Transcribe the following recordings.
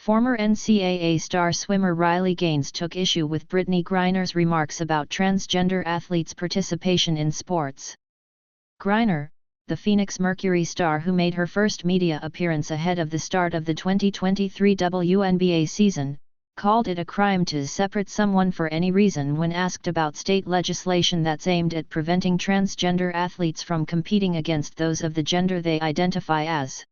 Former NCAA star swimmer Riley Gaines took issue with Brittney Griner's remarks about transgender athletes' participation in sports. Griner, the Phoenix Mercury star who made her first media appearance ahead of the start of the 2023 WNBA season, called it a crime to separate someone for any reason when asked about state legislation that's aimed at preventing transgender athletes from competing against those of the gender they identify as.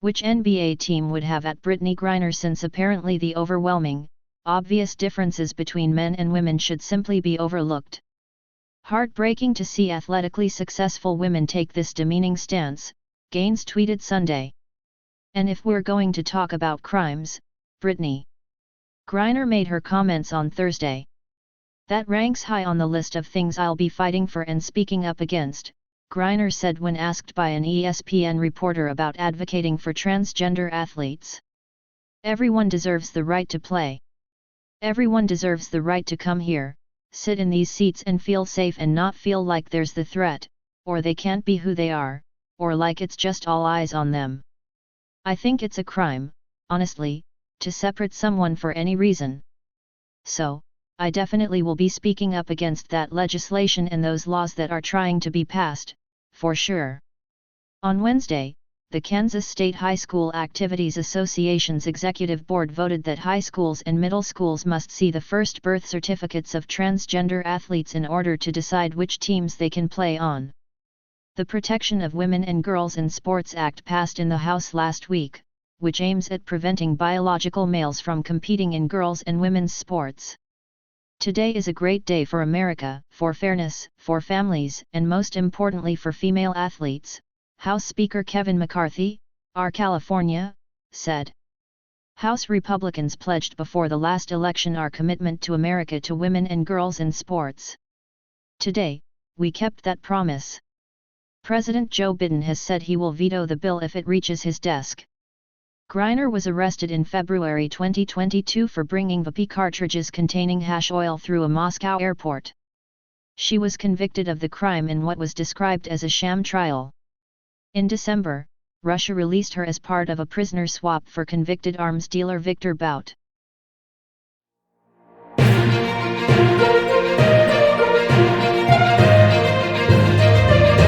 Which NBA team would have at Brittney Griner, since apparently the overwhelming, obvious differences between men and women should simply be overlooked. Heartbreaking to see athletically successful women take this demeaning stance, Gaines tweeted Sunday. And if we're going to talk about crimes, Brittney Griner made her comments on Thursday. That ranks high on the list of things I'll be fighting for and speaking up against, Griner said when asked by an ESPN reporter about advocating for transgender athletes. Everyone deserves the right to play. Everyone deserves the right to come here, sit in these seats and feel safe and not feel like there's the threat, or they can't be who they are, or like it's just all eyes on them. I think it's a crime, honestly, to separate someone for any reason. So, I definitely will be speaking up against that legislation and those laws that are trying to be passed, for sure. On Wednesday, the Kansas State High School Activities Association's executive board voted that high schools and middle schools must see the first birth certificates of transgender athletes in order to decide which teams they can play on. The Protection of Women and Girls in Sports Act passed in the House last week, which aims at preventing biological males from competing in girls' and women's sports. Today is a great day for America, for fairness, for families, and most importantly for female athletes, House Speaker Kevin McCarthy, R. California, said. House Republicans pledged before the last election our commitment to America to women and girls in sports. Today, we kept that promise. President Joe Biden has said he will veto the bill if it reaches his desk. Griner was arrested in February 2022 for bringing vape cartridges containing hash oil through a Moscow airport. She was convicted of the crime in what was described as a sham trial. In December, Russia released her as part of a prisoner swap for convicted arms dealer Viktor Bout.